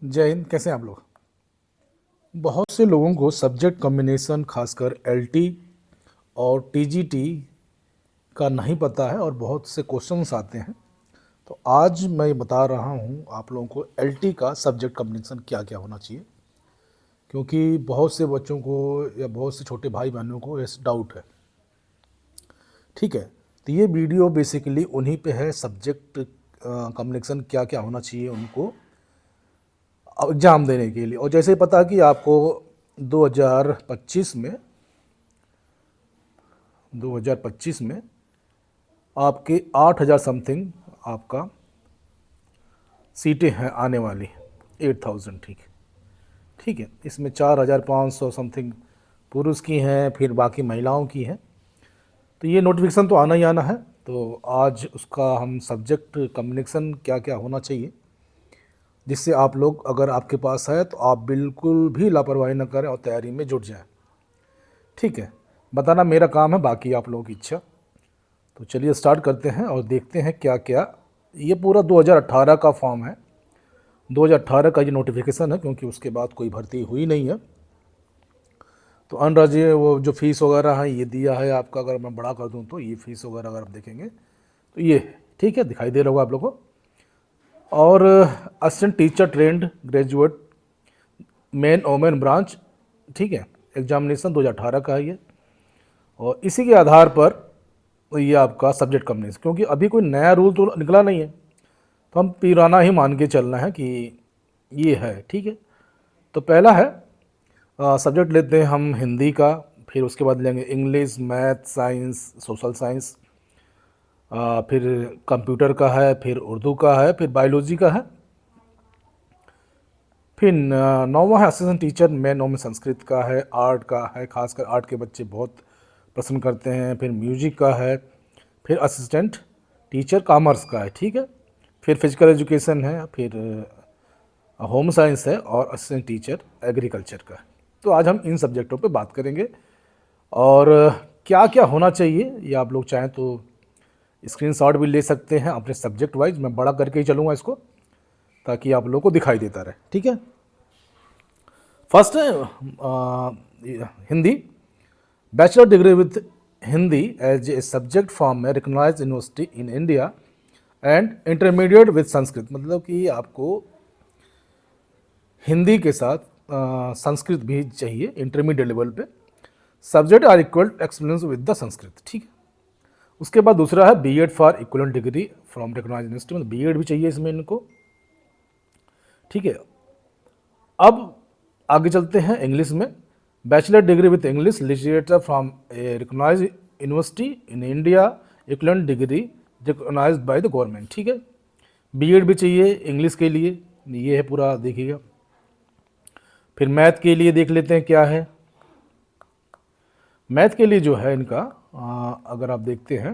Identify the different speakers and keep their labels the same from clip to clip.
Speaker 1: जय हिंद। कैसे हैं आप लोग? बहुत से लोगों को सब्जेक्ट कॉम्बिनेशन खासकर एलटी और टीजीटी का नहीं पता है और बहुत से क्वेश्चंस आते हैं। तो आज मैं बता रहा हूं आप लोगों को एलटी का सब्जेक्ट कॉम्बिनेशन क्या क्या होना चाहिए, क्योंकि बहुत से बच्चों को या बहुत से छोटे भाई बहनों को इस डाउट है। ठीक है, तो ये वीडियो बेसिकली उन्हीं पे है, सब्जेक्ट कॉम्बिनेशन क्या क्या होना चाहिए उनको एग्ज़ाम देने के लिए। और जैसे ही पता कि आपको 2025 में 2025 में आपके 8,000 समथिंग आपका सीटें हैं आने वाली, 8,000। ठीक ठीक है, इसमें 4,500 समथिंग पुरुष की हैं, फिर बाकी महिलाओं की हैं। तो ये नोटिफिकेशन तो आना ही आना है। तो आज उसका हम सब्जेक्ट कम्बिनेशन क्या क्या होना चाहिए, जिससे आप लोग, अगर आपके पास है तो आप बिल्कुल भी लापरवाही न करें और तैयारी में जुट जाएं। ठीक है, बताना मेरा काम है, बाकी आप लोगों की इच्छा। तो चलिए स्टार्ट करते हैं और देखते हैं क्या क्या। ये पूरा 2018 का फॉर्म है, 2018 का ये नोटिफिकेशन है, क्योंकि उसके बाद कोई भर्ती हुई नहीं है। तो अनराज्य वो जो फीस वगैरह है ये दिया है आपका। अगर मैं बड़ा कर दूं तो ये फीस वगैरह अगर आप देखेंगे तो ये है। ठीक है, दिखाई दे रहा होगा आप लोगों को। और assistant teacher trained graduate men women branch, ठीक है, एग्जामिनेशन 2018 का है ये। और इसी के आधार पर ये आपका सब्जेक्ट कम्बिनेशन, क्योंकि अभी कोई नया रूल तो निकला नहीं है, तो हम पुराना ही मान के चलना है कि ये है। ठीक है, तो पहला है सब्जेक्ट लेते हैं हम हिंदी का, फिर उसके बाद लेंगे English, math, science, social science, फिर कंप्यूटर का है, फिर उर्दू का है, फिर बायोलॉजी का है, फिर नौवां है असिस्टेंट टीचर मेन में संस्कृत का है, आर्ट का है, खासकर आर्ट के बच्चे बहुत पसंद करते हैं, फिर म्यूजिक का है, फिर असिस्टेंट टीचर कॉमर्स का है। ठीक है, फिर फिजिकल एजुकेशन है, फिर होम साइंस है, और असिस्टेंट टीचर एग्रीकल्चर का है। तो आज हम इन सब्जेक्टों पे बात करेंगे और क्या क्या होना चाहिए ये आप लोग चाहें तो स्क्रीनशॉट भी ले सकते हैं अपने सब्जेक्ट वाइज। मैं बड़ा करके ही चलूँगा इसको, ताकि आप लोगों को दिखाई देता रहे। ठीक है, फर्स्ट है Hindi. Bachelor degree with Hindi as a subject from में recognised university in India and intermediate with Sanskrit. मतलब कि आपको हिंदी के साथ संस्कृत भी चाहिए इंटरमीडिएट लेवल पे। Subject are equal experience with the Sanskrit. ठीक है, उसके बाद दूसरा है BEd for equivalent degree from recognised university, मतलब बीएड भी चाहिए इसमें इनको। ठीक है, अब आगे चलते हैं इंग्लिश में। Bachelor degree with English literature from a recognised university in India, equivalent degree recognised by the government. ठीक है, बीएड भी चाहिए इंग्लिश के लिए, ये है पूरा देखिएगा। फिर मैथ के लिए देख लेते हैं क्या है। मैथ के लिए जो है इनका अगर आप देखते हैं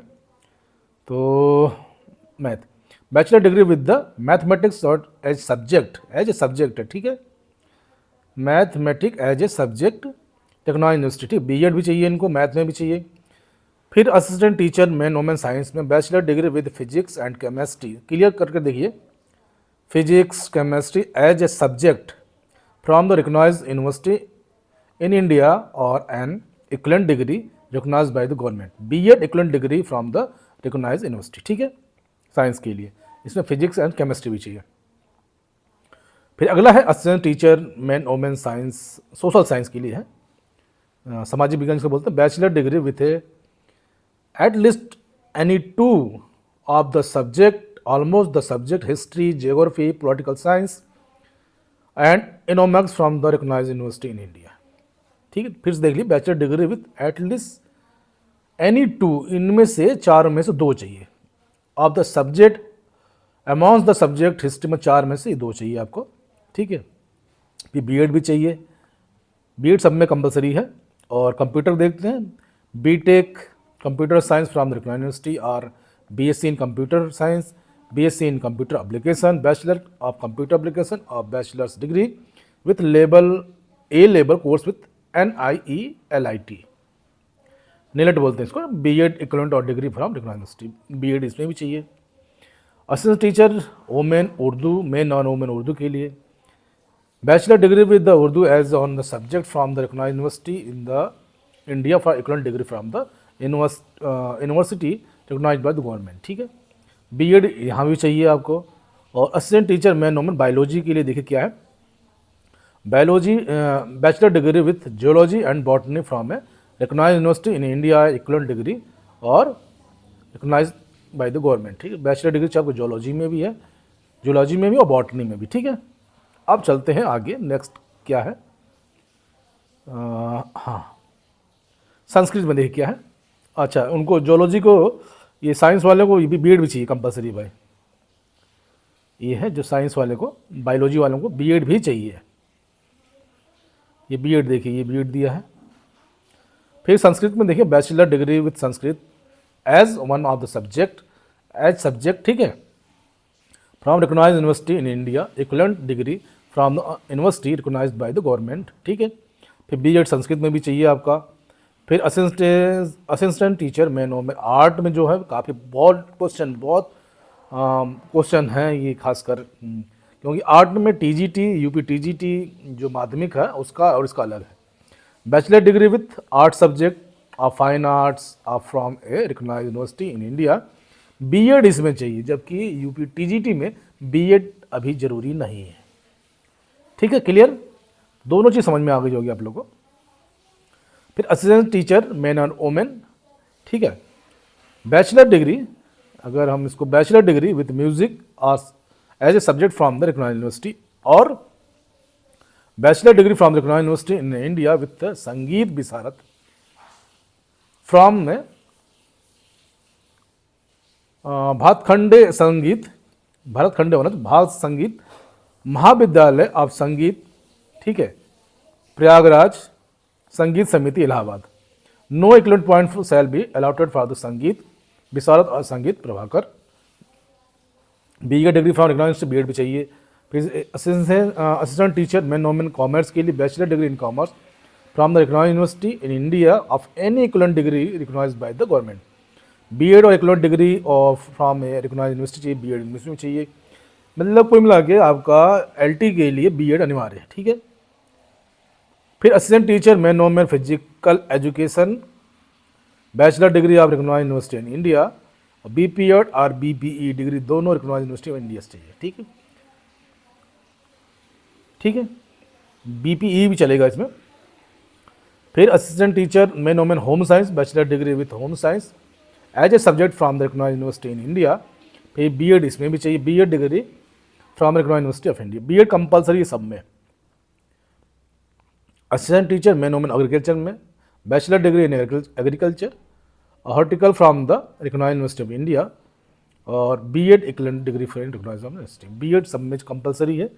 Speaker 1: तो math bachelor degree with the mathematics और एज ए सब्जेक्ट है। ठीक है, mathematic as a subject technology university, BEd भी चाहिए इनको, मैथ में भी चाहिए। फिर assistant teacher men women science में bachelor degree with physics and chemistry, clear करके देखिए, physics chemistry as a subject from the recognised university in India और an equivalent degree recognised by the government, BEd equivalent degree from the recognised university. ठीक है, science के लिए इसमें physics and chemistry भी चाहिए। फिर अगला है assistant teacher men women science, social science के लिए है, सामाजिक विज्ञान से बोलते हैं। Bachelor degree with at least any two of the subject, almost the subject history, geography, political science and economics from the recognised university in India. ठीक है, फिर से देख लीजिए, bachelor degree with at least any two, इनमें से चार में से दो चाहिए। Of the subject amongst the subject history में चार में से दो चाहिए आपको। ठीक है, फिर बीएड भी चाहिए, बीएड सब में कंपलसरी है। और कंप्यूटर देखते हैं, BTech computer science from the recognised university और BSc in computer science, BSc in computer application, bachelor of computer application और bachelors degree with level A level course with NIELIT, NIELIT बोलते हैं इसको, बीएड इक्वलेंट और degree from recognised university, BEd इसमें भी चाहिए। Assistant teacher women Urdu, men non women Urdu के लिए, bachelor degree with the Urdu as on the subject from the recognised university in the India for equivalent degree from the university recognised by the government, ठीक है। BEd यहाँ भी चाहिए आपको। और assistant teacher man woman biology के लिए देखिए क्या है, biology bachelor degree with geology and botany from a recognised university in India equivalent degree और रिकॉग्नाइज्ड बाय द गवर्नमेंट, ठीक है। बैचलर डिग्री चाहे आपको जियोलॉजी में भी है, जियोलॉजी में भी और बॉटनी में भी, ठीक है। अब चलते हैं आगे, नेक्स्ट क्या है, हाँ संस्कृत में देखिए क्या है। अच्छा, उनको जियोलॉजी को, ये साइंस वाले को ये भी बीएड भी चाहिए कंपलसरी भाई। ये है जो साइंस वाले को, बायोलॉजी वालों को बीएड भी चाहिए। ये बीएड देखिए, ये बीएड दिया है। फिर संस्कृत में देखिए bachelor degree with Sanskrit as one of the subject, as subject, ठीक है, from recognised university in India equivalent degree from the university recognised by the government, ठीक है। फिर बीएड संस्कृत में भी चाहिए आपका। फिर असिस्टेंट टीचर में आर्ट में जो है काफ़ी बहुत क्वेश्चन हैं ये खासकर, क्योंकि आर्ट में टीजीटी यूपी टीजीटी जो माध्यमिक है उसका और इसका अलग है। Bachelor degree with art subject of fine arts of from a recognised university in India, BEd इसमें चाहिए, जबकि यूपी टीजीटी में बीएड अभी जरूरी नहीं है, ठीक है। क्लियर, दोनों चीज़ समझ में आ गई होगी आप लोगों को। फिर असिस्टेंट टीचर मैन और वोमेन, ठीक है। बैचलर डिग्री, अगर हम इसको बैचलर डिग्री विथ म्यूजिक और as a subject from the recognised university, और bachelor degree from the recognised university in India with Sangeet Visharad from में भातखंडे संगीत, भरतखंडे होना तो भारत संगीत महाविद्यालय ऑफ संगीत, ठीक है, Prayagraj Sangeet Samiti Allahabad. No equivalent point shall be allotted for the Sangeet Visharad और Sangeet Prabhakar. BA degree from recognised BEd भी चाहिए। फिर assistant teacher man woman commerce के लिए bachelor degree in commerce from the recognised university in India of any equivalent degree recognised by the government. BEd और equivalent degree of from a recognised university चाहिए, BEd university में चाहिए। मतलब कुल मिला के आपका एलटी के लिए बीएड अनिवार्य है, ठीक है। फिर assistant teacher man woman physical education bachelor degree of recognised university in India, BPEd और बीपीई डिग्री दोनों रिकॉग्नाइज्ड यूनिवर्सिटी ऑफ इंडिया से चाहिए, ठीक है, ठीक है। बीपीई भी चलेगा इसमें। फिर assistant teacher man woman home science bachelor degree with home science as a subject from the recognised university in India. फिर बीएड इसमें भी चाहिए, BEd degree from recognised university of India, BEd compulsory सब में। Assistant teacher man woman agriculture में bachelor degree in agriculture horticulture from the recognised university of India, और BEd equivalent degree from recognised university. BEd सब में compulsory है,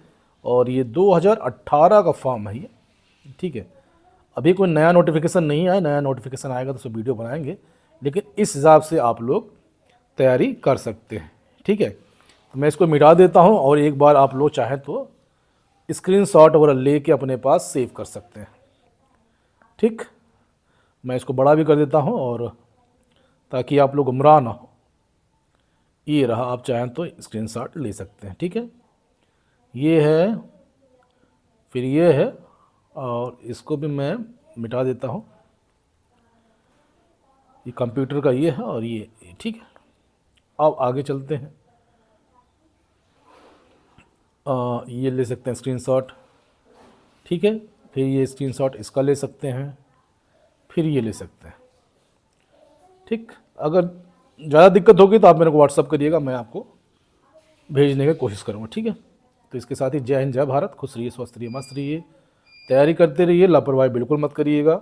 Speaker 1: और ये 2018 का फॉर्म है ये, ठीक है। अभी कोई नया नोटिफिकेशन नहीं आया, नया नोटिफिकेशन आएगा तो उसमें वीडियो बनाएंगे, लेकिन इस हिसाब से आप लोग तैयारी कर सकते हैं, ठीक है। तो मैं इसको मिटा देता हूँ, और एक बार आप लोग चाहें तो स्क्रीनशॉट वगैरह लेके अपने पास सेव कर सकते हैं, ठीक। मैं इसको बड़ा भी कर देता हूँ, और ताकि आप लोग गुमराह ना हो। ये रहा, आप चाहें तो स्क्रीनशॉट ले सकते हैं, ठीक है। ये है, फिर ये है, और इसको भी मैं मिटा देता हूँ। ये कंप्यूटर का ये है, और ये, ठीक है। अब आगे चलते हैं। ये ले सकते हैं स्क्रीनशॉट, ठीक है। फिर ये स्क्रीनशॉट इसका ले सकते हैं, फिर ये ले सकते हैं, ठीक। अगर ज़्यादा दिक्कत होगी तो आप मेरे को व्हाट्सअप करिएगा, मैं आपको भेजने की कोशिश करूँगा, ठीक है। तो इसके साथ ही जय हिंद, जय भारत, खुश रहिए, स्वस्थ रहिए, मस्त रहिए, तैयारी करते रहिए, लापरवाही बिल्कुल मत करिएगा।